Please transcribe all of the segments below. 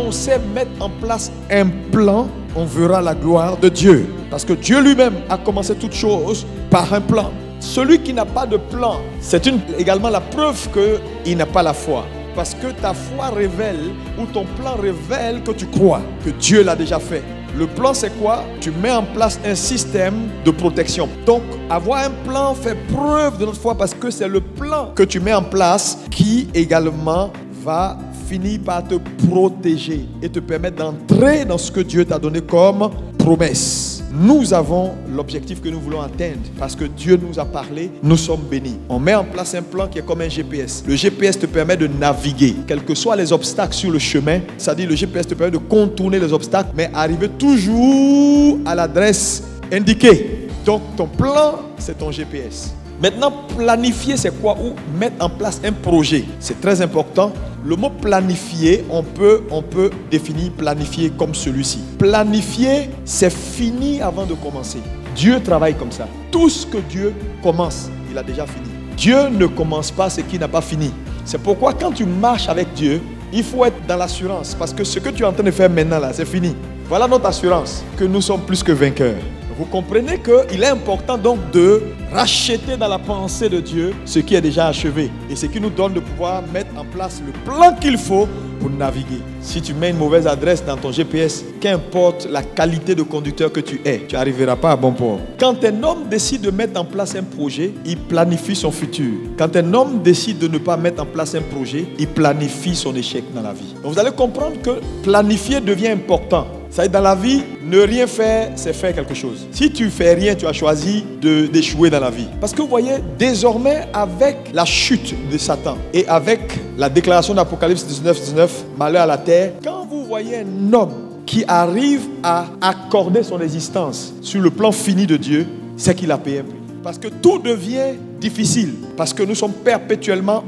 on sait mettre en place un plan, on verra la gloire de Dieu. Parce que Dieu lui-même a commencé toutes choses par un plan. Celui qui n'a pas de plan, c'est également la preuve qu'il n'a pas la foi. Parce que ta foi révèle, ou ton plan révèle que tu crois que Dieu l'a déjà fait. Le plan, c'est quoi? Tu mets en place un système de protection. Donc, avoir un plan fait preuve de notre foi parce que c'est le plan que tu mets en place qui également va finir par te protéger et te permettre d'entrer dans ce que Dieu t'a donné comme promesse. Nous avons l'objectif que nous voulons atteindre parce que Dieu nous a parlé, nous sommes bénis. On met en place un plan qui est comme un GPS. Le GPS te permet de naviguer, quels que soient les obstacles sur le chemin. C'est-à-dire le GPS te permet de contourner les obstacles, mais arriver toujours à l'adresse indiquée. Donc ton plan, c'est ton GPS. Maintenant, planifier, c'est quoi? Ou mettre en place un projet. C'est très important. Le mot planifier, on peut définir planifier comme celui-ci. Planifier, c'est fini avant de commencer. Dieu travaille comme ça. Tout ce que Dieu commence, il a déjà fini. Dieu ne commence pas ce qu'il n'a pas fini. C'est pourquoi quand tu marches avec Dieu, il faut être dans l'assurance. Parce que ce que tu es en train de faire maintenant, là, c'est fini. Voilà notre assurance, que nous sommes plus que vainqueurs. Vous comprenez qu'il est important donc de racheter dans la pensée de Dieu ce qui est déjà achevé. Et ce qui nous donne de pouvoir mettre en place le plan qu'il faut pour naviguer. Si tu mets une mauvaise adresse dans ton GPS, qu'importe la qualité de conducteur que tu es, tu n'arriveras pas à bon port. Quand un homme décide de mettre en place un projet, il planifie son futur. Quand un homme décide de ne pas mettre en place un projet, il planifie son échec dans la vie. Donc vous allez comprendre que planifier devient important. Ça veut dire, dans la vie, ne rien faire, c'est faire quelque chose. Si tu fais rien, tu as choisi d'échouer dans la vie. Parce que vous voyez, désormais, avec la chute de Satan et avec la déclaration d'Apocalypse 19:19, malheur à la terre, quand vous voyez un homme qui arrive à accorder son existence sur le plan fini de Dieu, c'est qu'il a payé un prix. Parce que tout devient difficile. Parce que nous sommes perpétuellement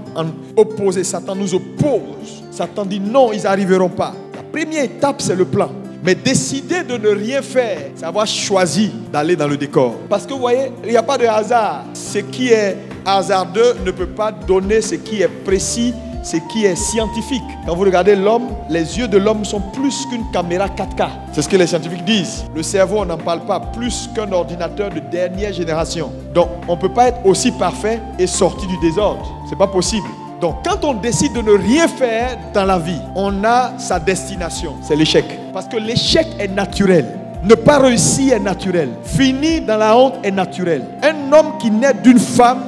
opposés. Satan nous oppose. Satan dit non, ils n'arriveront pas. La première étape, c'est le plan. Mais décider de ne rien faire, c'est avoir choisi d'aller dans le décor. Parce que vous voyez, il n'y a pas de hasard. Ce qui est hasardeux ne peut pas donner ce qui est précis, ce qui est scientifique. Quand vous regardez l'homme, les yeux de l'homme sont plus qu'une caméra 4K. C'est ce que les scientifiques disent. Le cerveau, on n'en parle pas, plus qu'un ordinateur de dernière génération. Donc, on ne peut pas être aussi parfait et sorti du désordre. Ce n'est pas possible. Donc, quand on décide de ne rien faire dans la vie, on a sa destination. C'est l'échec. Parce que l'échec est naturel. Ne pas réussir est naturel. Finir dans la honte est naturel. Un homme qui naît d'une femme,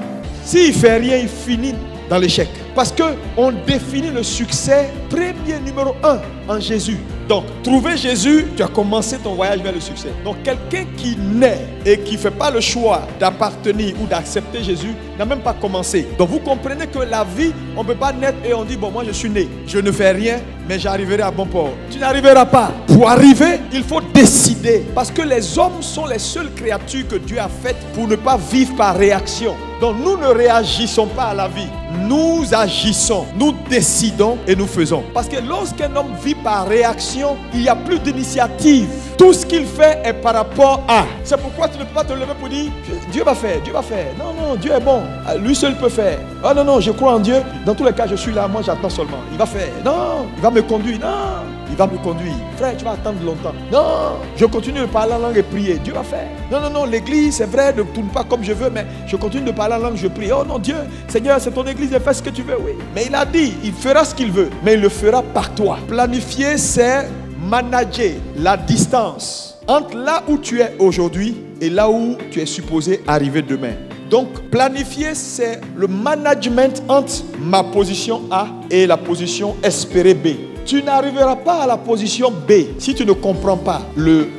s'il ne fait rien, il finit dans l'échec. Parce qu'on définit le succès premier numéro 1 en Jésus. Donc, trouver Jésus, tu as commencé ton voyage vers le succès. Donc, quelqu'un qui naît et qui ne fait pas le choix d'appartenir ou d'accepter Jésus, n'a même pas commencé. Donc, vous comprenez que la vie, on ne peut pas naître et on dit, bon, moi je suis né, je ne fais rien, mais j'arriverai à bon port. Tu n'arriveras pas. Pour arriver, il faut décider. Parce que les hommes sont les seules créatures que Dieu a faites pour ne pas vivre par réaction. Donc, nous ne réagissons pas à la vie. Nous agissons, nous décidons et nous faisons. Parce que lorsqu'un homme vit par réaction, il n'y a plus d'initiative. Tout ce qu'il fait est par rapport à. C'est pourquoi tu ne peux pas te lever pour dire Dieu va faire, Dieu va faire. Non, non, Dieu est bon. Lui seul peut faire. Oh non, non, je crois en Dieu. Dans tous les cas, je suis là, moi j'attends seulement. Il va faire. Non, il va me conduire. Non, il va me conduire. Frère, tu vas attendre longtemps. Non, je continue de parler en langue et prier. Dieu va faire. Non, non, non, l'église, c'est vrai, ne tourne pas comme je veux, mais je continue de parler en langue, je prie. Oh non, Dieu, Seigneur, c'est ton église, fais ce que tu veux, oui. Mais il a dit, il fera ce qu'il veut, mais il le fera par toi. Planifier, c'est manager la distance entre là où tu es aujourd'hui et là où tu es supposé arriver demain. Donc, planifier, c'est le management entre ma position A et la position espérée B. Tu n'arriveras pas à la position B si tu ne comprends pas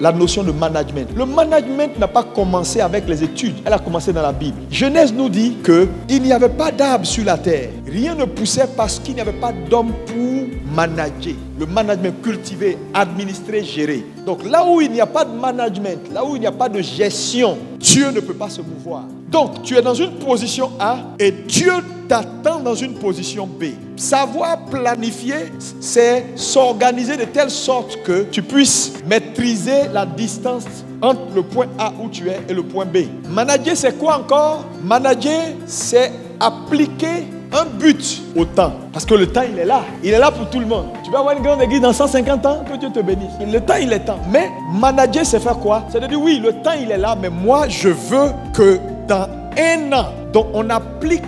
la notion de management. Le management n'a pas commencé avec les études, elle a commencé dans la Bible. Genèse nous dit qu'il n'y avait pas d'arbre sur la terre. Rien ne poussait parce qu'il n'y avait pas d'homme pour manager. Le management, cultiver, administrer, gérer. Donc là où il n'y a pas de management, là où il n'y a pas de gestion, Dieu ne peut pas se mouvoir. Donc tu es dans une position A et Dieu t'attend dans une position B. Savoir planifier, c'est s'organiser de telle sorte que tu puisses maîtriser la distance entre le point A où tu es et le point B. Manager, c'est quoi encore? Manager, c'est appliquer un but au temps. Parce que le temps, il est là. Il est là pour tout le monde. Tu peux avoir une grande église dans 150 ans, que Dieu te bénisse. Le temps, il est temps. Mais manager, c'est faire quoi? C'est de dire, oui, le temps, il est là, mais moi, je veux que dans un an, donc on applique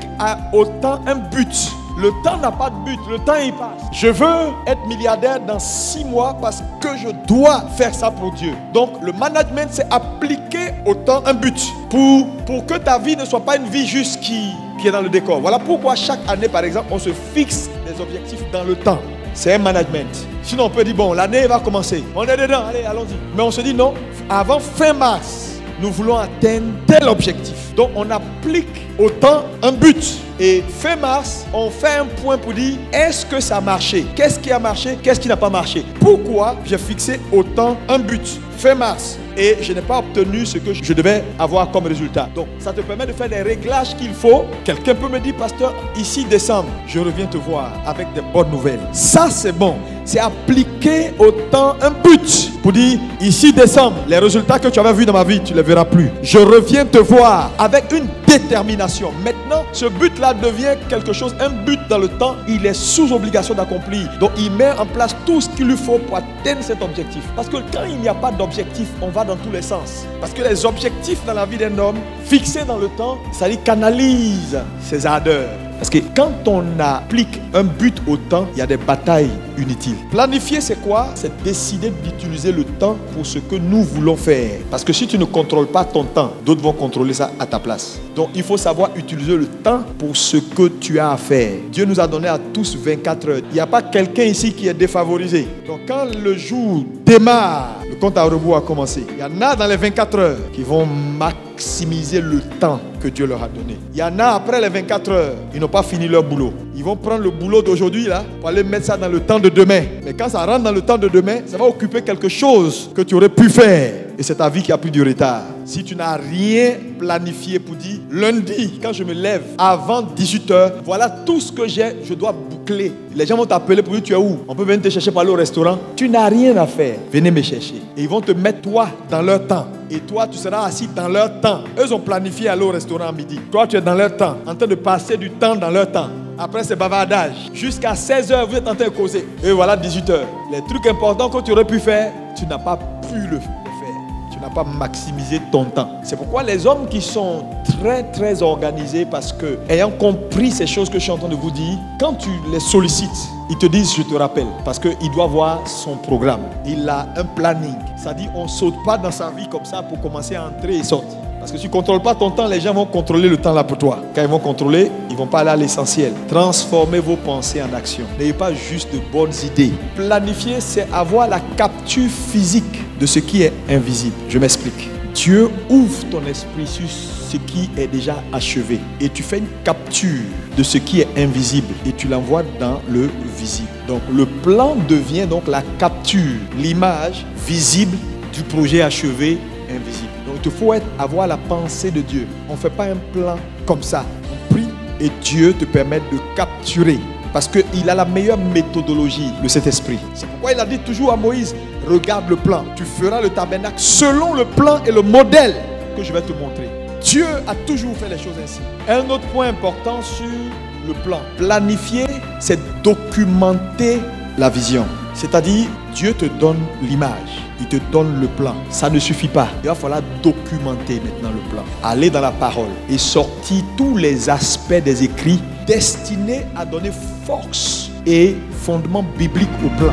au temps un but. Le temps n'a pas de but, le temps il passe. Je veux être milliardaire dans 6 mois parce que je dois faire ça pour Dieu. Donc le management, c'est appliquer au temps un but pour que ta vie ne soit pas une vie juste qui est dans le décor. Voilà pourquoi chaque année, par exemple, on se fixe des objectifs dans le temps. C'est un management. Sinon on peut dire, bon, l'année va commencer. On est dedans, allez, allons-y. Mais on se dit non, avant fin mars, nous voulons atteindre tel objectif. Donc on applique au temps un but. Et fin mars, on fait un point pour dire, est-ce que ça a marché? Qu'est-ce qui a marché? Qu'est-ce qui n'a pas marché? Pourquoi j'ai fixé au temps un but? Fin mars. Et je n'ai pas obtenu ce que je devais avoir comme résultat. Donc ça te permet de faire des réglages qu'il faut. Quelqu'un peut me dire, pasteur, ici décembre, je reviens te voir avec des bonnes nouvelles. Ça c'est bon. C'est appliquer au temps un but. Pour dire, ici décembre, les résultats que tu avais vus dans ma vie, tu ne les verras plus. Je reviens te voir avec une détermination. Maintenant, ce but-là devient quelque chose, un but dans le temps. Il est sous obligation d'accomplir. Donc il met en place tout ce qu'il lui faut pour atteindre cet objectif. Parce que quand il n'y a pas d'objectif, on va dans tous les sens. Parce que les objectifs dans la vie d'un homme, fixés dans le temps, ça lui canalise ses ardeurs. Parce que quand on applique un but au temps, il y a des batailles inutiles. Planifier, c'est quoi? C'est décider d'utiliser le temps pour ce que nous voulons faire. Parce que si tu ne contrôles pas ton temps, d'autres vont contrôler ça à ta place. Donc il faut savoir utiliser le temps pour ce que tu as à faire. Dieu nous a donné à tous 24 heures. Il n'y a pas quelqu'un ici qui est défavorisé. Donc quand le jour démarre, le compte à rebours a commencé. Il y en a dans les 24 heures qui vont maximiser le temps que Dieu leur a donné. Il y en a après les 24 heures, ils n'ont pas fini leur boulot. Ils vont prendre le boulot d'aujourd'hui là pour aller mettre ça dans le temps de demain. Mais quand ça rentre dans le temps de demain, ça va occuper quelque chose que tu aurais pu faire. Et c'est ta vie qui a pris du retard. Si tu n'as rien planifié pour dire, lundi, quand je me lève, avant 18h, voilà tout ce que j'ai, je dois boucler. Les gens vont t'appeler pour dire, tu es où? On peut venir te chercher pour aller au restaurant. Tu n'as rien à faire. Venez me chercher. Et ils vont te mettre toi dans leur temps. Et toi, tu seras assis dans leur temps. Eux ont planifié aller au restaurant à midi. Toi, tu es dans leur temps, en train de passer du temps dans leur temps. Après, c'est bavardage. Jusqu'à 16h, vous êtes en train de causer. Et voilà 18h. Les trucs importants que tu aurais pu faire, tu n'as pas pu le faire. Tu n'as pas maximisé ton temps. C'est pourquoi les hommes qui sont très organisés, parce que, ayant compris ces choses que je suis en train de vous dire, quand tu les sollicites, ils te disent, je te rappelle, parce qu'il doit voir son programme. Il a un planning. Ça dit, on ne saute pas dans sa vie comme ça pour commencer à entrer et sortir. Parce que si tu ne contrôles pas ton temps, les gens vont contrôler le temps là pour toi. Quand ils vont contrôler, ils ne vont pas aller à l'essentiel. Transformez vos pensées en action. N'ayez pas juste de bonnes idées. Planifier, c'est avoir la capture physique de ce qui est invisible. Je m'explique. Dieu ouvre ton esprit sur ce qui est déjà achevé. Et tu fais une capture de ce qui est invisible. Et tu l'envoies dans le visible. Donc le plan devient donc la capture, l'image visible du projet achevé invisible. Donc il faut avoir la pensée de Dieu. On ne fait pas un plan comme ça. On prie et Dieu te permet de capturer. Parce qu'il a la meilleure méthodologie de cet esprit. C'est pourquoi il a dit toujours à Moïse, regarde le plan. Tu feras le tabernacle selon le plan et le modèle que je vais te montrer. Dieu a toujours fait les choses ainsi. Un autre point important sur le plan. Planifier, c'est documenter la vision. C'est-à-dire, Dieu te donne l'image. Il te donne le plan. Ça ne suffit pas. Il va falloir documenter maintenant le plan. Aller dans la parole et sortir tous les aspects des écrits destinés à donner force et fondement biblique au plan.